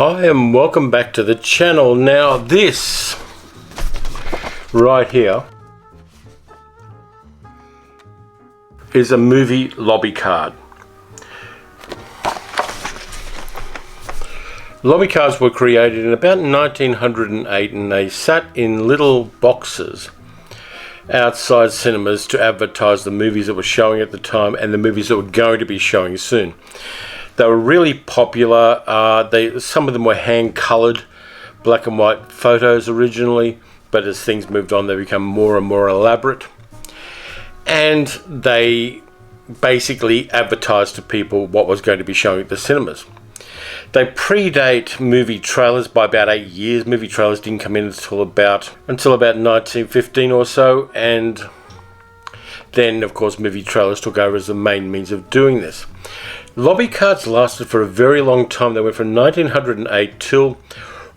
Hi and welcome back to the channel. Now this right here is a movie lobby card. Lobby cards were created in about 1908 and they sat in little boxes outside cinemas to advertise the movies that were showing at the time and the movies that were going to be showing soon. They were really popular. Some of them were hand-coloured black and white photos originally, but as things moved on they became more and more elaborate. And they basically advertised to people what was going to be showing at the cinemas. They predate movie trailers by about 8 years. Movie trailers didn't come in until about 1915 or so, and then of course movie trailers took over as the main means of doing this. Lobby cards lasted for a very long time. They went from 1908 till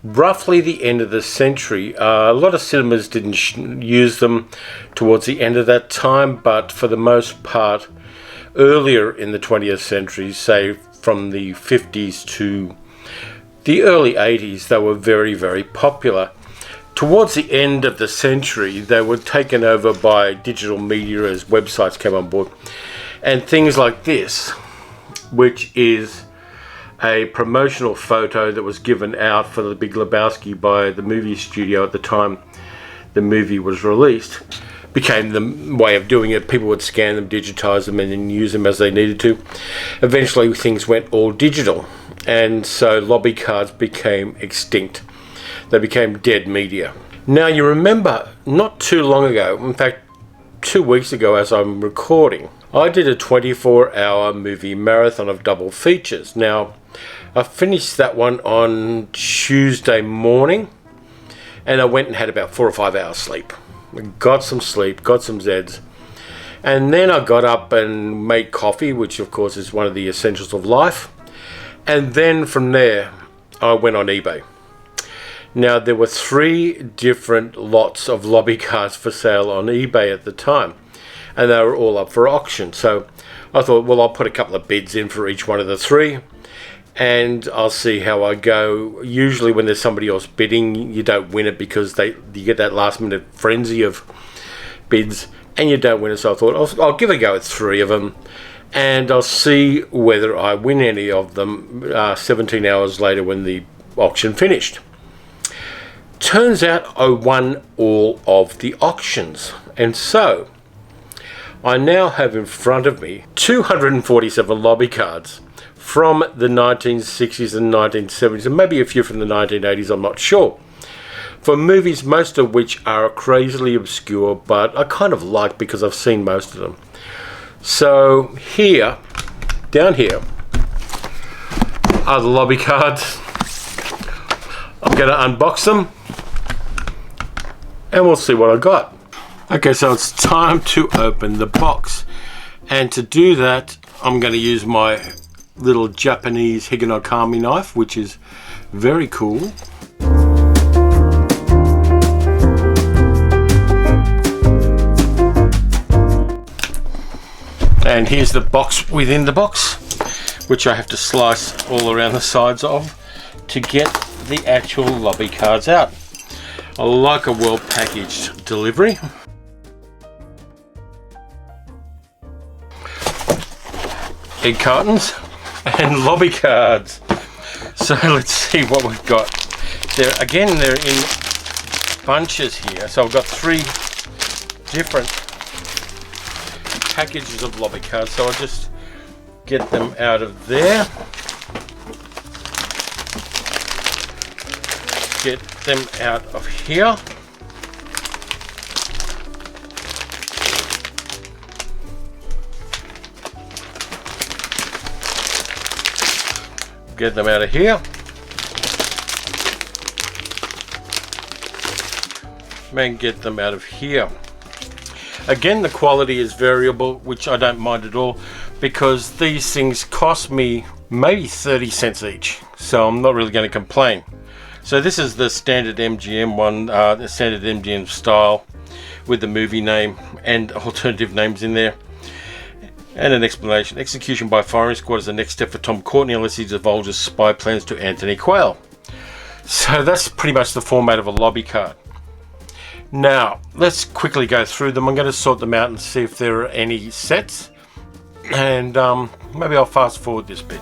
roughly the end of the century. A lot of cinemas didn't use them towards the end of that time, but for the most part, earlier in the 20th century, say from the 50s to the early 80s, they were very, very popular. Towards the end of the century, they were taken over by digital media as websites came on board. And things like this, which is a promotional photo that was given out for The Big Lebowski by the movie studio at the time the movie was released, became the way of doing it. People would scan them, digitize them, and then use them as they needed to. Eventually things went all digital, and so lobby cards became extinct. They became dead media. Now you remember not too long ago, in fact 2 weeks ago as I'm recording, I did a 24-hour movie marathon of double features. Now I finished that one on Tuesday morning and I went and had about 4 or 5 hours sleep. Got some sleep, got some Zeds, and then I got up and made coffee, which of course is one of the essentials of life, and then from there I went on eBay. Now there were 3 different lots of lobby cards for sale on eBay at the time, and they were all up for auction. So I thought, well, I'll put a couple of bids in for each one of the 3 and I'll see how I go. Usually when there's somebody else bidding, you don't win it because you get that last minute frenzy of bids and you don't win it. So I thought I'll give a go at 3 of them and I'll see whether I win any of them 17 hours later when the auction finished. Turns out I won all of the auctions, and so I now have in front of me 247 lobby cards from the 1960s and 1970s, and maybe a few from the 1980s, I'm not sure, for movies most of which are crazily obscure, but I kind of like because I've seen most of them. So here, down here, are the lobby cards. I'm going to unbox them and we'll see what I got. Okay, so it's time to open the box, and to do that I'm going to use my little Japanese Higanokami knife, which is very cool. And here's the box within the box, which I have to slice all around the sides of to get the actual lobby cards out. I like a well packaged delivery. Egg cartons and lobby cards. So let's see what we've got. They're in bunches here. So I've got 3 different packages of lobby cards. So I'll just get them out of there. Get them out of here. Get them out of here. And get them out of here. Again, the quality is variable, which I don't mind at all, because these things cost me maybe 30 cents each, so I'm not really going to complain. So this is the standard MGM one, the standard MGM style with the movie name and alternative names in there. And an explanation. Execution by firing squad is the next step for Tom Courtney unless he divulges spy plans to Anthony Quayle. So that's pretty much the format of a lobby card. Now, let's quickly go through them. I'm going to sort them out and see if there are any sets. And maybe I'll fast forward this bit.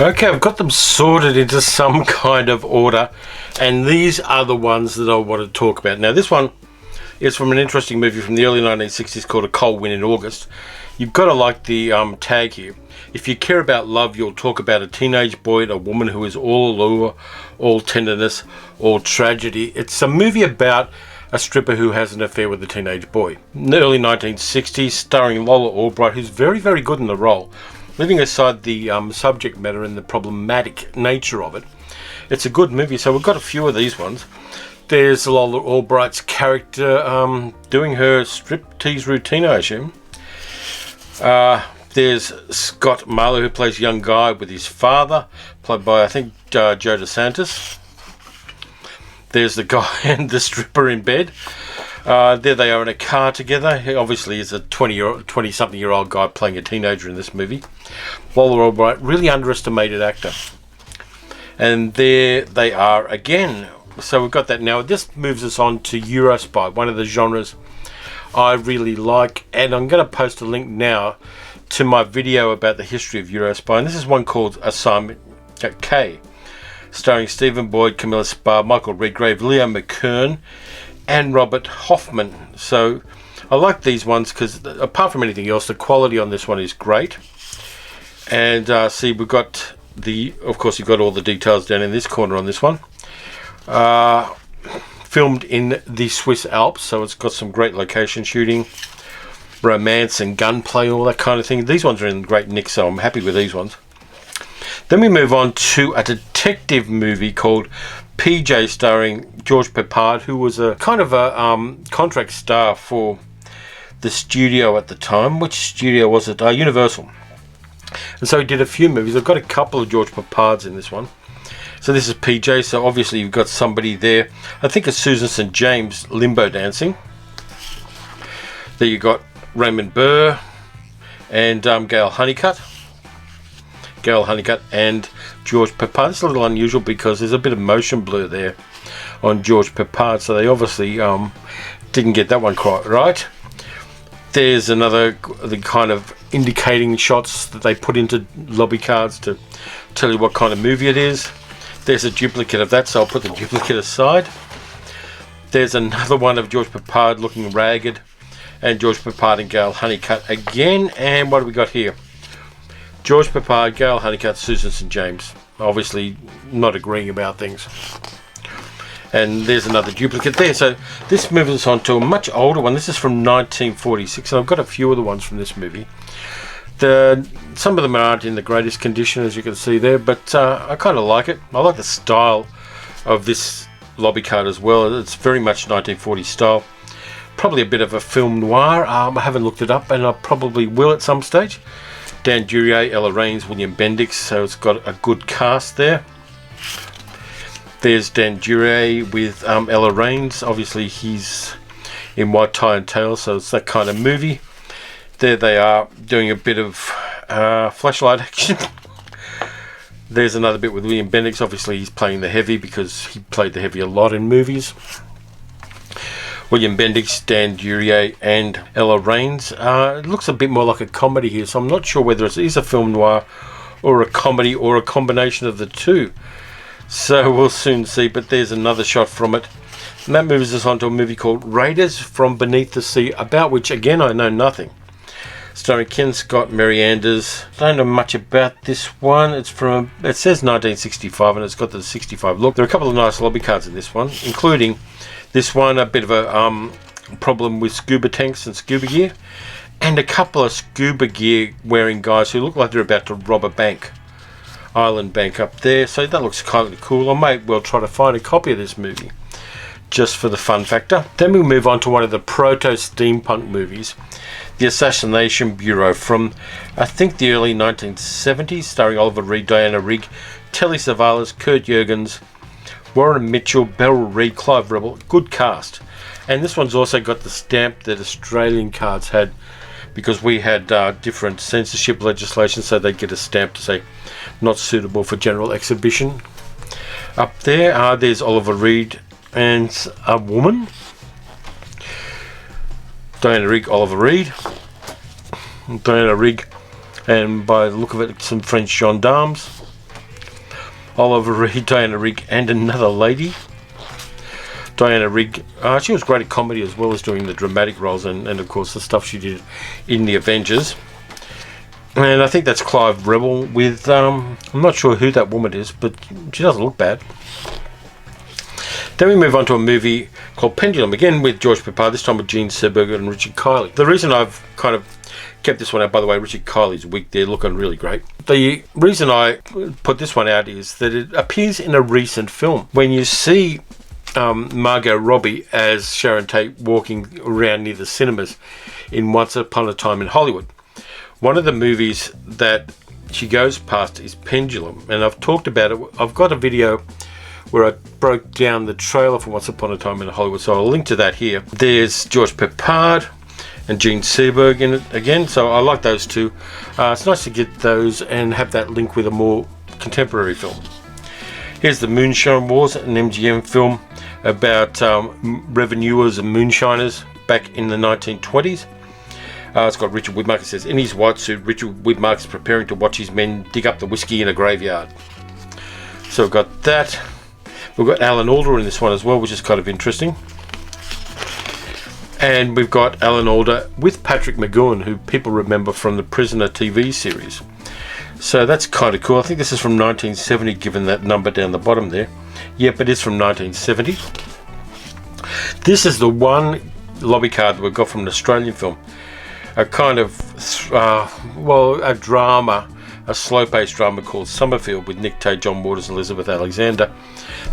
Okay, I've got them sorted into some kind of order, and these are the ones that I want to talk about. Now, this one is from an interesting movie from the early 1960s called A Cold Wind in August. You've got to like the tag here. If you care about love, you'll talk about a teenage boy and a woman who is all allure, all tenderness, all tragedy. It's a movie about a stripper who has an affair with a teenage boy. In the early 1960s, starring Lola Albright, who's very, very good in the role. Leaving aside the subject matter and the problematic nature of it, it's a good movie. So we've got a few of these ones. There's Lola Albright's character doing her striptease routine, I assume. There's Scott Marlowe, who plays young guy with his father, played by, I think, Joe DeSantis. There's the guy and the stripper in bed. There they are in a car together. He obviously is a 20-something-year-old guy playing a teenager in this movie. Lola Albright, really underestimated actor. And there they are again. So we've got that now. This moves us on to Eurospy, one of the genres I really like. And I'm going to post a link now to my video about the history of Eurospy. And this is one called Assignment K, starring Stephen Boyd, Camilla Sparr, Michael Redgrave, Leo McKern, and Robert Hoffman. So I like these ones because apart from anything else, the quality on this one is great. And see, we've got of course you've got all the details down in this corner on this one. Filmed in the Swiss Alps, so it's got some great location shooting, romance and gunplay, all that kind of thing. These ones are in great nick, so I'm happy with these ones. Then we move on to a detective movie called PJ, starring George Peppard, who was a kind of a contract star for the studio at the time. Which studio was it? Universal. And so he did a few movies. I've got a couple of George Peppards in this one. So this is PJ, so obviously you've got somebody there. I think it's Susan St. James limbo dancing. There you got Raymond Burr and Gail Honeycutt. Gail Honeycutt and George Peppard. It's a little unusual because there's a bit of motion blur there on George Peppard, so they obviously didn't get that one quite right. There's the kind of indicating shots that they put into lobby cards to tell you what kind of movie it is. There's a duplicate of that, so I'll put the duplicate aside. There's another one of George Peppard looking ragged, and George Peppard and Gail Honeycutt again. And what do we got here? George Peppard, Gail Honeycutt, Susan St. James. Obviously not agreeing about things. And there's another duplicate there. So this moves us on to a much older one. This is from 1946, and I've got a few of the ones from this movie. Some of them aren't in the greatest condition, as you can see there, but I kind of like it. I like the style of this lobby card as well. It's very much 1940s style. Probably a bit of a film noir. I haven't looked it up, and I probably will at some stage. Dan Duryea, Ella Raines, William Bendix, so it's got a good cast there. There's Dan Duryea with Ella Raines. Obviously he's in White Tie and Tail, so it's that kind of movie. There they are doing a bit of flashlight action. There's another bit with William Bendix. Obviously he's playing the heavy because he played the heavy a lot in movies. William Bendix, Dan Duryea and Ella Raines. It looks a bit more like a comedy here, so I'm not sure whether it is a film noir or a comedy or a combination of the two. So we'll soon see, but there's another shot from it. And that moves us on to a movie called Raiders from Beneath the Sea, about which, again, I know nothing. Starring Ken Scott, Mary Anders. I don't know much about this one. It says 1965, and it's got the 65 look. There are a couple of nice lobby cards in this one, including this one, a bit of a problem with scuba tanks and scuba gear, and a couple of scuba gear wearing guys who look like they're about to rob a bank. Island Bank up there, so that looks kind of cool. I might well try to find a copy of this movie just for the fun factor. Then we move on to one of the proto-steampunk movies, The Assassination Bureau, from I think the early 1970s, starring Oliver Reed, Diana Rigg, Telly Savalas, Kurt Jurgens, Warren Mitchell, Beryl Reid, Clive Rebel. Good cast. And this one's also got the stamp that Australian cards had, because we had different censorship legislation, so they'd get a stamp to say not suitable for general exhibition. Up there, there's Oliver Reed and a woman. Diana Rigg, Oliver Reed. Diana Rigg, and by the look of it, some French gendarmes. Oliver Reed, Diana Rigg, and another lady. Diana Rigg, she was great at comedy as well as doing the dramatic roles, and of course the stuff she did in the Avengers. And I think that's Clive Rebel with, I'm not sure who that woman is, but she doesn't look bad. Then we move on to a movie called Pendulum, again with George Peppard, this time with Gene Seberger and Richard Kiley. The reason I've kind of kept this one out, by the way, Richard Kiley's wig there looking really great. The reason I put this one out is that it appears in a recent film. When you see Margot Robbie as Sharon Tate walking around near the cinemas in Once Upon a Time in Hollywood, one of the movies that she goes past is Pendulum, and I've talked about it. I've got a video where I broke down the trailer for Once Upon a Time in Hollywood, so I'll link to that here. There's George Peppard and Gene Seberg in it again, so I like those two. It's nice to get those and have that link with a more contemporary film. Here's The Moonshine Wars, an MGM film about revenuers and moonshiners back in the 1920s. It's got Richard Widmark. It says, in his white suit, Richard Widmark is preparing to watch his men dig up the whiskey in a graveyard. So we've got that. We've got Alan Alda in this one as well, which is kind of interesting. And we've got Alan Alda with Patrick McGoohan, who people remember from the Prisoner TV series. So that's kind of cool. I think this is from 1970, given that number down the bottom there. Yep, it is from 1970. This is the one lobby card that we got from an Australian film. A kind of, a drama, a slow-paced drama called Summerfield with Nick Tate, John Waters, and Elizabeth Alexander.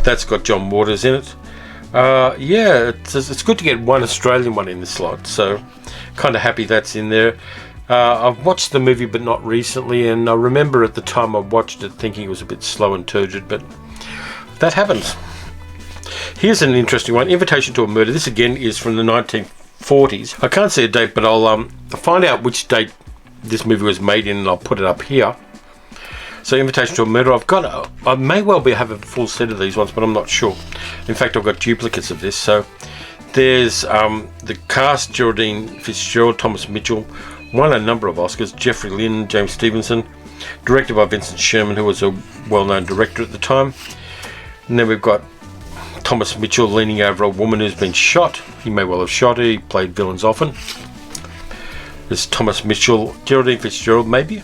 That's got John Waters in it. It's good to get one Australian one in the slot, so kind of happy that's in there. I've watched the movie but not recently, and I remember at the time I watched it thinking it was a bit slow and turgid, but that happens. Here's an interesting one, Invitation to a Murder. This again is from the 1940s. I can't see a date, but I'll find out which date this movie was made in, and I'll put it up here. So Invitation to a Murder, I may well have a full set of these ones, but I'm not sure. In fact, I've got duplicates of this. So there's the cast: Geraldine Fitzgerald, Thomas Mitchell, won a number of Oscars, Jeffrey Lynn, James Stevenson, directed by Vincent Sherman, who was a well-known director at the time. And then we've got Thomas Mitchell leaning over a woman who's been shot. He may well have shot her. He played villains often. There's Thomas Mitchell, Geraldine Fitzgerald, maybe.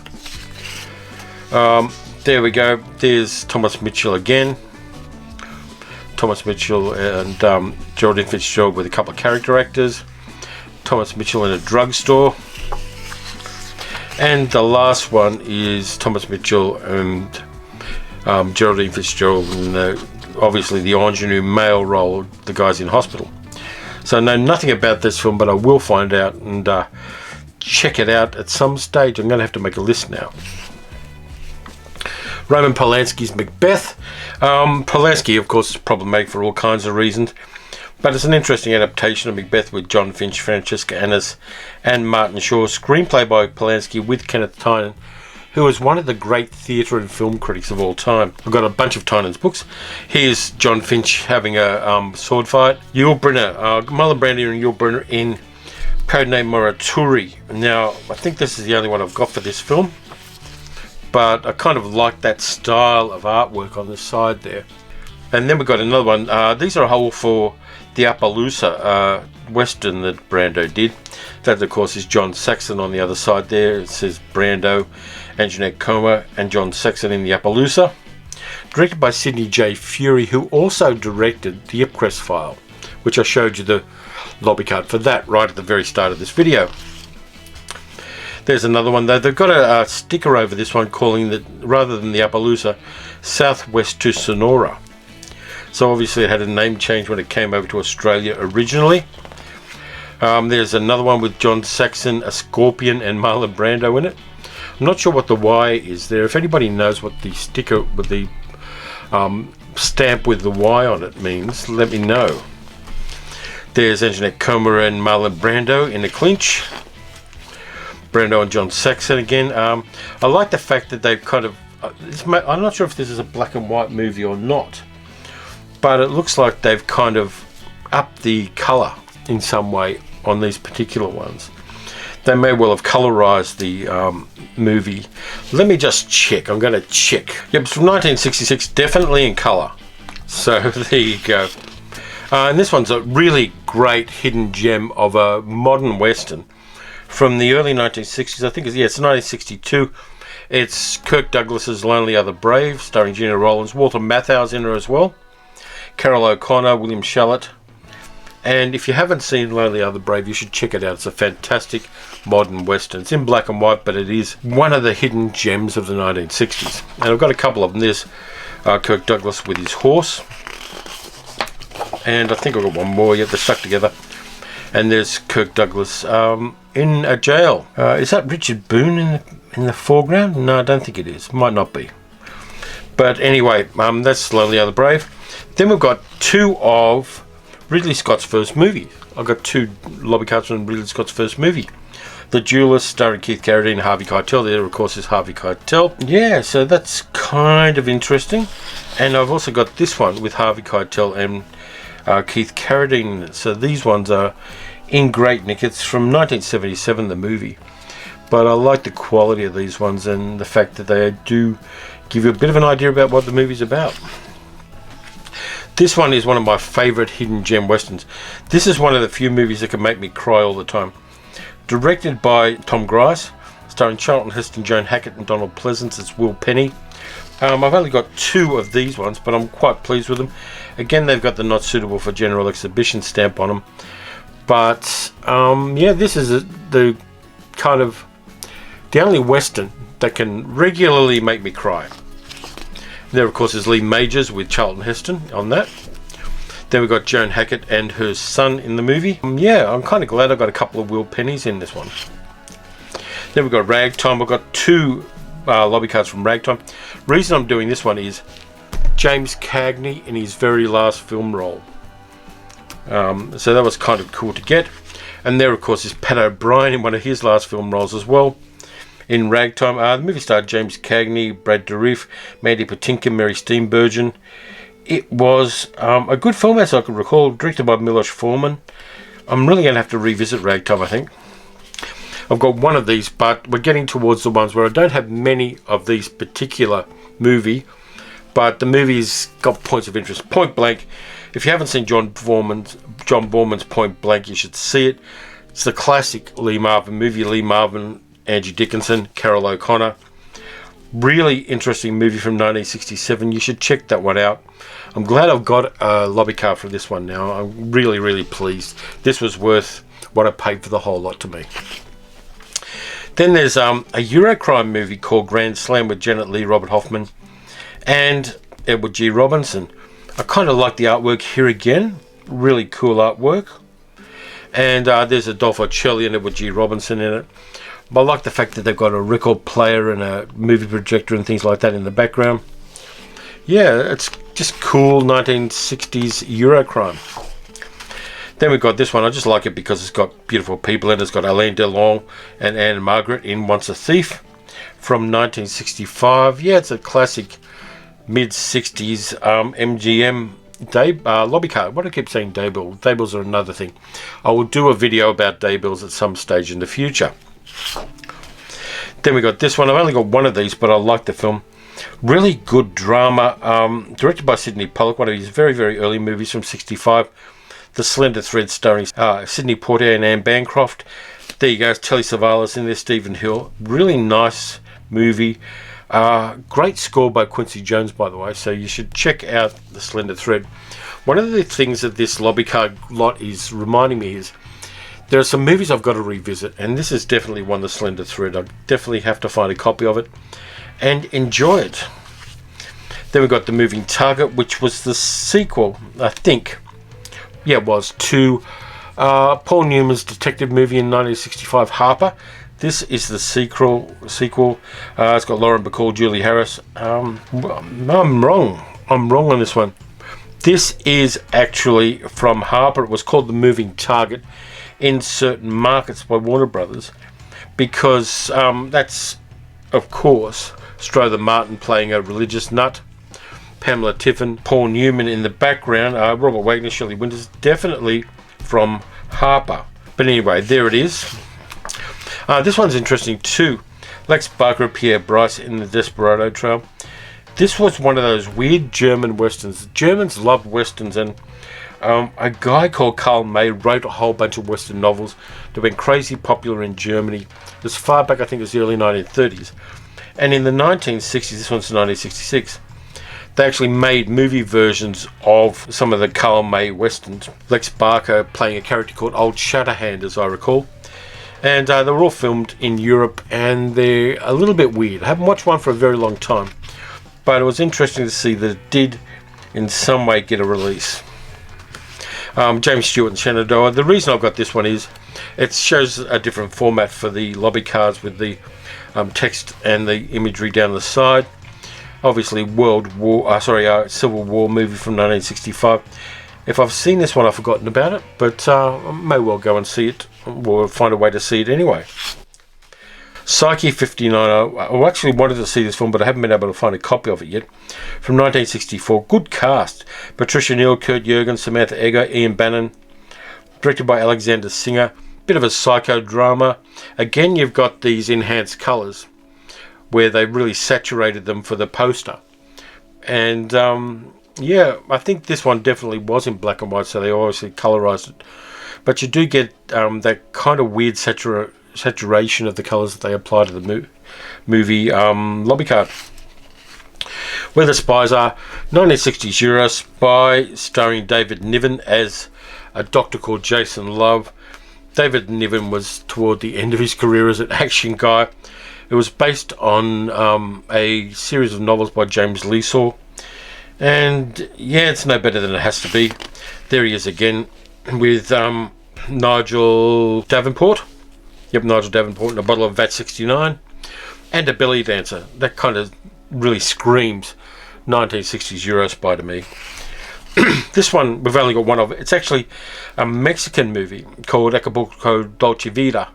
There we go. There's Thomas Mitchell again. Thomas Mitchell and Geraldine Fitzgerald with a couple of character actors. Thomas Mitchell in a drugstore. And the last one is Thomas Mitchell and Geraldine Fitzgerald in obviously the ingenue male role, the guys in hospital. So I know nothing about this film, but I will find out and check it out at some stage. I'm going to have to make a list now. Roman Polanski's Macbeth. Polanski, of course, is problematic for all kinds of reasons, but it's an interesting adaptation of Macbeth with John Finch, Francesca Annis, and Martin Shaw. Screenplay by Polanski with Kenneth Tynan, who is one of the great theatre and film critics of all time. I've got a bunch of Tynan's books. Here's John Finch having a sword fight. Yul Brynner, Marlon Brando and Yul Brynner in Padme Morituri. Now, I think this is the only one I've got for this film, but I kind of like that style of artwork on the side there. And then we've got another one. These are all for the Appaloosa Western that Brando did. That, of course, is John Saxon on the other side there. It says Brando, Anjanette Comer, and John Saxon in the Appaloosa. Directed by Sidney J. Fury, who also directed the Ipcress File, which I showed you the lobby card for that right at the very start of this video. There's another one though. They've got a sticker over this one calling that, rather than the Appaloosa, Southwest to Sonora. So obviously it had a name change when it came over to Australia originally. There's another one with John Saxon, a Scorpion, and Marlon Brando in it. I'm not sure what the Y is there. If anybody knows what the sticker with the stamp with the Y on it means, let me know. There's Anjanette Comer and Marlon Brando in the clinch. Brando and John Saxon again. I like the fact that they've kind of... I'm not sure if this is a black and white movie or not, but it looks like they've kind of upped the colour in some way on these particular ones. They may well have colorized the movie. Let me just check. I'm going to check. Yep, it's from 1966, definitely in color. So there you go. And this one's a really great hidden gem of a modern western from the early 1960s. I think it's 1962. It's Kirk Douglas's Lonely Are the Brave, starring Gina Rollins, Walter Matthau's in her as well, Carol O'Connor, William Shallett. And if you haven't seen Lonely Are the Brave, you should check it out. It's a fantastic modern western. It's in black and white, but it is one of the hidden gems of the 1960s. And I've got a couple of them. There's Kirk Douglas with his horse. And I think I've got one more. They're stuck together. And there's Kirk Douglas in a jail. Is that Richard Boone in the foreground? No, I don't think it is. Might not be. But anyway, that's Lonely Are the Brave. Then we've got two of Ridley Scott's first movie. I've got two lobby cards from Ridley Scott's first movie. The Duelist, starring Keith Carradine and Harvey Keitel. There, of course, is Harvey Keitel. Yeah, so that's kind of interesting. And I've also got this one with Harvey Keitel and Keith Carradine. So these ones are in great nick. It's from 1977, the movie. But I like the quality of these ones and the fact that they do give you a bit of an idea about what the movie's about. This one is one of my favourite hidden gem westerns. This is one of the few movies that can make me cry all the time. Directed by Tom Gries, starring Charlton Heston, Joan Hackett and Donald Pleasance. It's Will Penny. I've only got two of these ones, but I'm quite pleased with them. Again, they've got the not suitable for general exhibition stamp on them. But yeah, this is the kind of the only western that can regularly make me cry. There, of course, is Lee Majors with Charlton Heston on that. Then we've got Joan Hackett and her son in the movie. Yeah, I'm kind of glad I've got a couple of Will Pennies in this one. Then we've got Ragtime. I've got two lobby cards from Ragtime. Reason I'm doing this one is James Cagney in his very last film role. So that was kind of cool to get. And there, of course, is Pat O'Brien in one of his last film roles as well. In Ragtime, the movie starred James Cagney, Brad Dourif, Mandy Patinkin, Mary Steenburgen. It was a good film, as I can recall, directed by Milos Forman. I'm really going to have to revisit Ragtime, I think. I've got one of these, but we're getting towards the ones where I don't have many of these particular movie, but the movie's got points of interest. Point Blank. If you haven't seen John Boorman's Point Blank, you should see it. It's the classic Lee Marvin movie. Lee Marvin, Angie Dickinson, Carol O'Connor. Really interesting movie from 1967. You should check that one out. I'm glad I've got a lobby card for this one now. I'm really, really pleased. This was worth what I paid for the whole lot to me. Then there's a Eurocrime movie called Grand Slam with Janet Leigh, Robert Hoffman, and Edward G. Robinson. I kind of like the artwork here again. Really cool artwork. And there's Adolfo Celli and Edward G. Robinson in it. But I like the fact that they've got a record player and a movie projector and things like that in the background. Yeah, it's just cool 1960s Eurocrime. Then we've got this one. I just like it because it's got beautiful people in it. It's got Alain Delon and Anne Margaret in Once a Thief from 1965. Yeah, it's a classic mid-60s MGM lobby card. What do I keep saying, daybill? Daybills are another thing. I will do a video about daybills at some stage in the future. Then we got this one. I've only got one of these, but I like the film. Really good drama, directed by Sidney Pollack, one of his very, very early movies from 65. The Slender Thread, starring Sidney Poitier and Anne Bancroft. There you go, Telly Savalas in there, Stephen Hill. Really nice movie. Great score by Quincy Jones, by the way, so you should check out The Slender Thread. One of the things that this lobby card lot is reminding me is there are some movies I've got to revisit, and this is definitely one, The Slender Thread. I definitely have to find a copy of it and enjoy it. Then we've got The Moving Target, which was the sequel, I think. Yeah, it was, to Paul Newman's detective movie in 1965, Harper. This is the sequel. It's got Lauren Bacall, Julie Harris. I'm wrong. I'm wrong on this one. This is actually from Harper. It was called The Moving Target in Certain Markets by Warner Brothers, because that's, of course, Strother Martin playing a religious nut, Pamela Tiffin, Paul Newman in the background, Robert Wagner, Shelley Winters, definitely from Harper. But anyway, there it is. This one's interesting too. Lex Barker, Pierre Brice in the Desperado Trail. This was one of those weird German westerns. Germans loved westerns, and a guy called Karl May wrote a whole bunch of western novels that went crazy popular in Germany as far back, I think it was the early 1930s. And in the 1960s, this one's 1966, they actually made movie versions of some of the Karl May westerns. Lex Barker playing a character called Old Shatterhand, as I recall. And they were all filmed in Europe, and they're a little bit weird. I haven't watched one for a very long time, but it was interesting to see that it did in some way get a release. James Stewart and Shenandoah. The reason I've got this one is it shows a different format for the lobby cards with the text and the imagery down the side. Obviously, Civil War movie from 1965. If I've seen this one, I've forgotten about it, but I may well go and see it, or find a way to see it anyway. Psyche 59. I actually wanted to see this film, but I haven't been able to find a copy of it yet. From 1964. Good cast. Patricia Neal, Kurt Jurgens, Samantha Egger, Ian Bannon. Directed by Alexander Singer. Bit of a psychodrama. Again, you've got these enhanced colours where they really saturated them for the poster. And yeah, I think this one definitely was in black and white, so they obviously colorized it. But you do get that kind of weird saturation of the colours that they apply to the movie lobby card. Where the Spies Are, 1960s Euro Spy, starring David Niven as a doctor called Jason Love. David Niven was toward the end of his career as an action guy. It was based on a series of novels by James Leesaw. And yeah, it's no better than it has to be. There he is again with Nigel Davenport. Yep, Nigel Davenport in a bottle of VAT 69. And a belly dancer. That kind of really screams 1960s Euro Spy to me. This one, we've only got one of it. It's actually a Mexican movie called Acapulco Dolce Vita.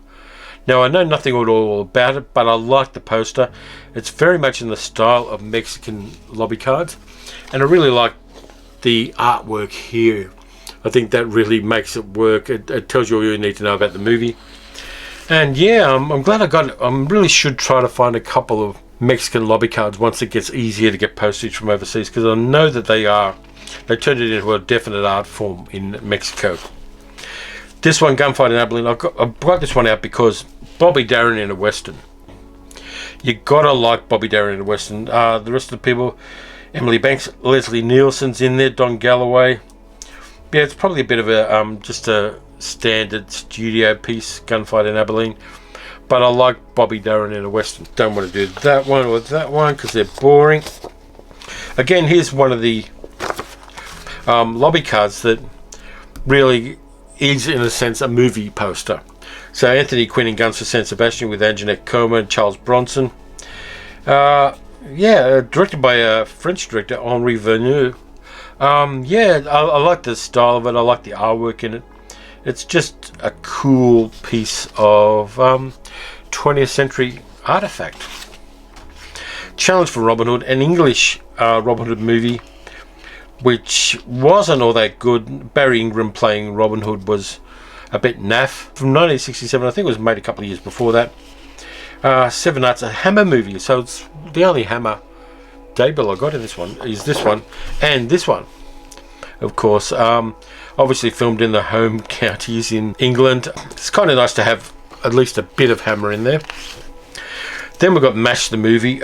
Now, I know nothing at all about it, but I like the poster. It's very much in the style of Mexican lobby cards. And I really like the artwork here. I think that really makes it work. It tells you all you need to know about the movie. And yeah, I'm glad I got it. I really should try to find a couple of Mexican lobby cards once it gets easier to get postage from overseas, because I know that they turned it into a definite art form in Mexico. This one, Gunfight in Abilene, I brought this one out because Bobby Darin in a Western. You gotta like Bobby Darin in a Western. The rest of the people, Emily Banks, Leslie Nielsen's in there, Don Galloway. Yeah, it's probably a bit of a just a standard studio piece, Gunfight in Abilene. But I like Bobby Darin in a Western. Don't want to do that one or that one because they're boring. Again, here's one of the lobby cards that really is, in a sense, a movie poster. So Anthony Quinn in Guns for San Sebastian with Anjanette Coma and Charles Bronson. Directed by a French director, Henri Verneuil. I like the style of it. I like the artwork in it. It's just a cool piece of 20th century artifact. Challenge for Robin Hood, an English Robin Hood movie, which wasn't all that good. Barry Ingram playing Robin Hood was a bit naff. From 1967, I think it was made a couple of years before that. Seven Arts, a Hammer movie, so it's the only Hammer debut I got in this one is this one, and this one, of course. Obviously filmed in the home counties in England. It's kind of nice to have at least a bit of Hammer in there. Then we've got MASH the movie,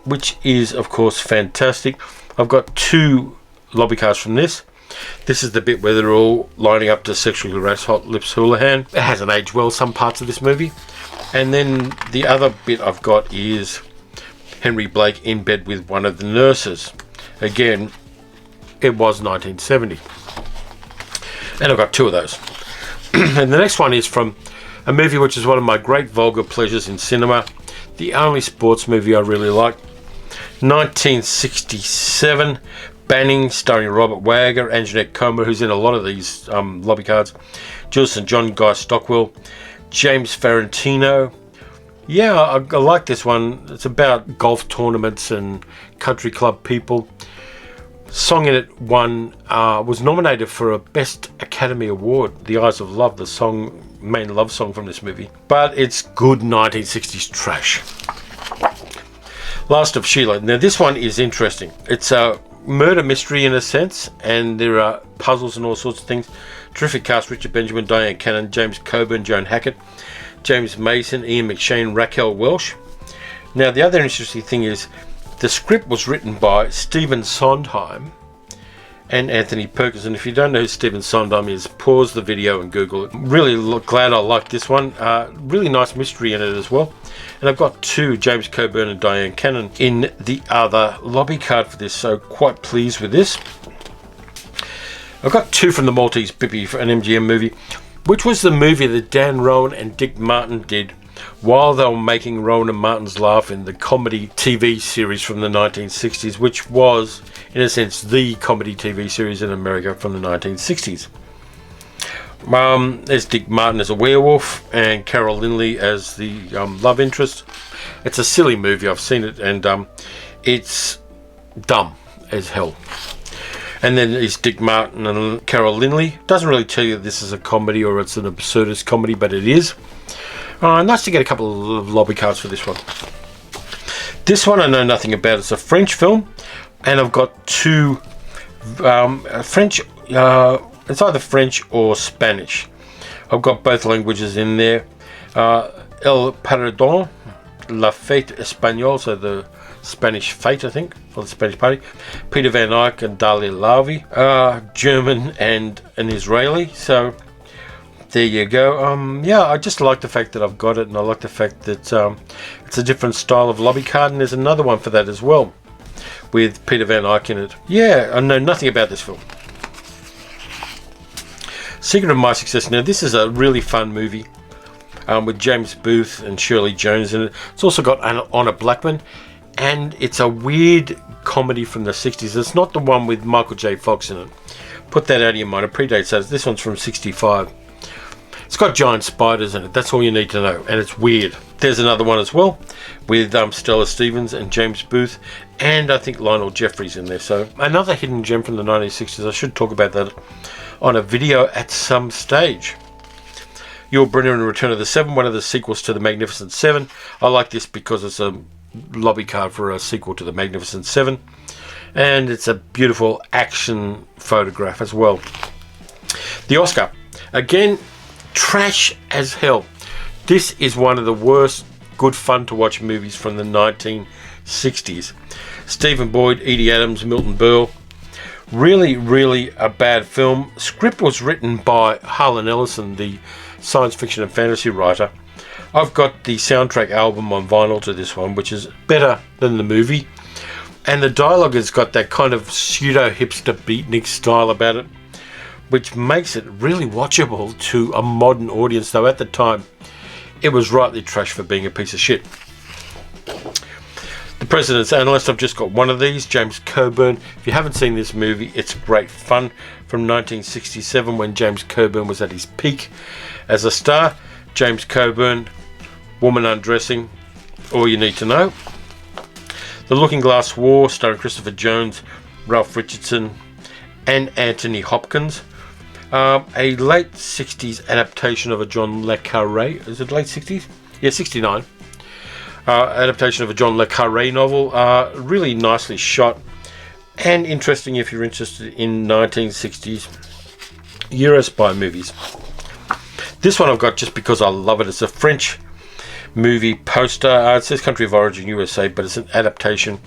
which is, of course, fantastic. I've got two lobby cards from this. This is the bit where they're all lining up to sexually harass Hot Lips Houlihan. It hasn't aged well, some parts of this movie. And then the other bit I've got is Henry Blake in bed with one of the nurses. Again, it was 1970. And I've got two of those. And the next one is from a movie which is one of my great vulgar pleasures in cinema. The only sports movie I really like. 1967, Banning, starring Robert Wagner and Jeanette Comer, who's in a lot of these lobby cards. Jules St. John, Guy Stockwell, James Farentino. Yeah, I like this one. It's about golf tournaments and country club people. Song in it was nominated for a Best Academy Award, The Eyes of Love, the main love song from this movie. But it's good 1960s trash. Last of Sheila. Now this one is interesting. It's a murder mystery in a sense, and there are puzzles and all sorts of things. Terrific cast: Richard Benjamin, Diane Cannon, James Coburn, Joan Hackett, James Mason, Ian McShane, Raquel Welch. Now the other interesting thing is the script was written by Stephen Sondheim and Anthony Perkins, and if you don't know who Stephen Sondheim is, pause the video and Google it. Really glad I liked this one. Really nice mystery in it as well. And I've got two, James Coburn and Diane Cannon, in the other lobby card for this, so quite pleased with this. I've got two from the Maltese Bippy for an MGM movie, which was the movie that Dan Rowan and Dick Martin did while they were making Rowan and Martin's Laugh in the comedy TV series from the 1960s, which was, in a sense, the comedy TV series in America from the 1960s. There's Dick Martin as a werewolf and Carol Lynley as the love interest. It's a silly movie. I've seen it, and it's dumb as hell. And then there's Dick Martin and Carol Lynley. Doesn't really tell you that this is a comedy or it's an absurdist comedy, but it is. Nice to get a couple of lobby cards for this one. This one I know nothing about. It's a French film, and I've got two French. It's either French or Spanish. I've got both languages in there. El Paredon, La Fête Espagnole, so the Spanish fete, I think, or the Spanish party. Peter Van Eyck and Dalia Lavi, German and an Israeli. So there you go. Yeah, I just like the fact that I've got it, and I like the fact that it's a different style of lobby card, and there's another one for that as well, with Peter Van Eyck in it. Yeah, I know nothing about this film. Secret of My Success. Now this is a really fun movie with James Booth and Shirley Jones in it. It's also got Honor Blackman, and it's a weird comedy from the 60s. It's not the one with Michael J. Fox in it. Put that out of your mind. It predates that. This one's from 65. It's got giant spiders in it. That's all you need to know, and it's weird. There's another one as well with Stella Stevens and James Booth, and I think Lionel Jeffries in there. So another hidden gem from the 1960s. I should talk about that on a video at some stage. Yul Brynner and Return of the Seven, one of the sequels to the Magnificent Seven. I like this because it's a lobby card for a sequel to the Magnificent Seven, and it's a beautiful action photograph as well. The Oscar, again, trash as hell. This is one of the worst good fun to watch movies from the 1960s. Stephen Boyd, Edie Adams, Milton Berle. Really, really a bad film. Script was written by Harlan Ellison, the science fiction and fantasy writer. I've got the soundtrack album on vinyl to this one, which is better than the movie. And the dialogue has got that kind of pseudo-hipster beatnik style about it, which makes it really watchable to a modern audience, though at the time it was rightly trash for being a piece of shit. The President's Analyst, I've just got one of these, James Coburn. If you haven't seen this movie, it's great fun, from 1967 when James Coburn was at his peak as a star. James Coburn, woman undressing, all you need to know. The Looking Glass War, starring Christopher Jones, Ralph Richardson and Anthony Hopkins. A late 60s adaptation of a John le Carré. Is it late 60s? Yeah, 69. Adaptation of a John le Carré novel. Really nicely shot and interesting if you're interested in 1960s Euro spy movies. This one I've got just because I love it. It's a French movie poster. It says country of origin USA, but it's an adaptation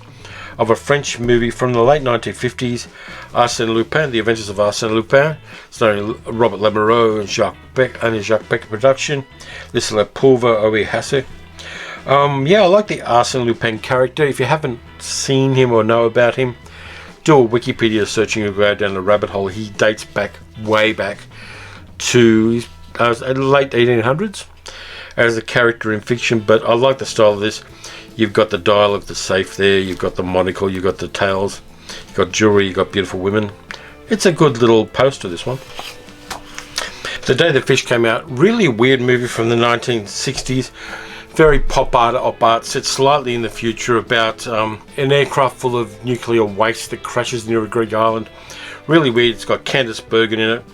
of a French movie from the late 1950s, Arsène Lupin, The Adventures of Arsène Lupin, starring Robert Lamoureux and Jacques Beck production. This is La Pauvre Oe Hasse. Yeah, I like the Arsène Lupin character. If you haven't seen him or know about him, do a Wikipedia searching and go down the rabbit hole. He dates back, way back to the late 1800s as a character in fiction, but I like the style of this. You've got the dial of the safe there, you've got the monocle, you've got the tails. You got jewelry, you got beautiful women. It's a good little poster, this one. The Day the Fish came out, really weird movie from the 1960s. Very pop art, set slightly in the future, about an aircraft full of nuclear waste that crashes near a Greek island. Really weird. It's got Candice Bergen in it.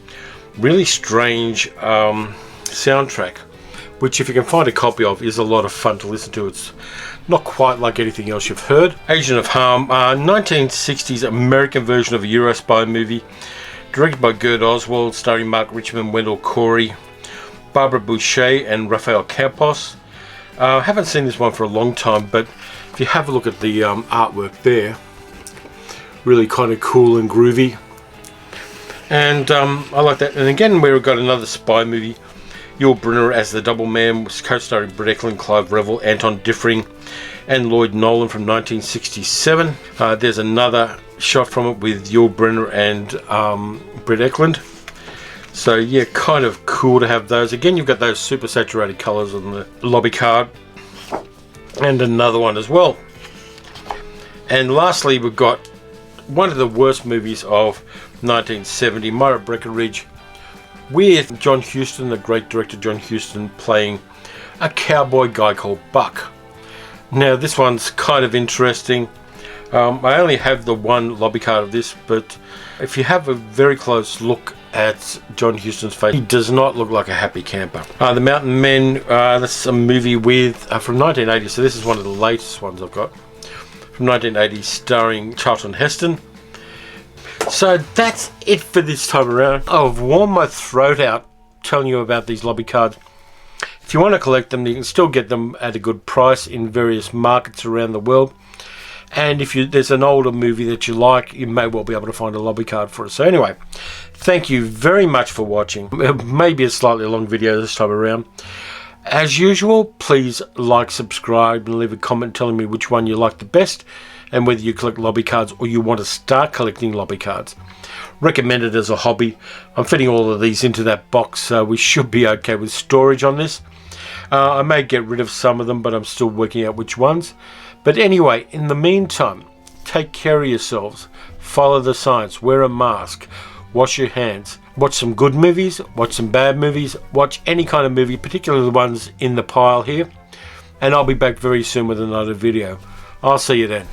Really strange soundtrack, which if you can find a copy of is a lot of fun to listen to. It's not quite like anything else you've heard. Agent of Harm, 1960s American version of a Euro spy movie, directed by Gerd Oswald, starring Mark Richmond, Wendell Corey, Barbara Boucher and Rafael Campos. I haven't seen this one for a long time, but if you have a look at the artwork there, really kind of cool and groovy. And I like that. And again, we've got another spy movie. Yul Brynner as the Double Man, co-starring Brett Eklund, Clive Revel, Anton Diffring, and Lloyd Nolan from 1967. There's another shot from it with Yul Brynner and Brett Eklund. So yeah, kind of cool to have those. Again, you've got those super saturated colours on the lobby card. And another one as well. And lastly, we've got one of the worst movies of 1970, Myra Breckinridge, with John Huston, the great director John Huston, playing a cowboy guy called Buck. Now this one's kind of interesting. I only have the one lobby card of this, but if you have a very close look at John Huston's face, he does not look like a happy camper. The Mountain Men, that's a movie with from 1980, so this is one of the latest ones I've got, from 1980, starring Charlton Heston. So that's it for this time around. I've worn my throat out telling you about these lobby cards. If you want to collect them, you can still get them at a good price in various markets around the world. And if there's an older movie that you like, you may well be able to find a lobby card for it. So anyway, thank you very much for watching. It may be a slightly long video this time around. As usual, please like, subscribe, and leave a comment telling me which one you like the best, and whether you collect lobby cards or you want to start collecting lobby cards. Recommend it as a hobby. I'm fitting all of these into that box, so we should be okay with storage on this. I may get rid of some of them, but I'm still working out which ones. But anyway, in the meantime, take care of yourselves, follow the science, wear a mask, wash your hands, watch some good movies, watch some bad movies, watch any kind of movie, particularly the ones in the pile here, and I'll be back very soon with another video. I'll see you then.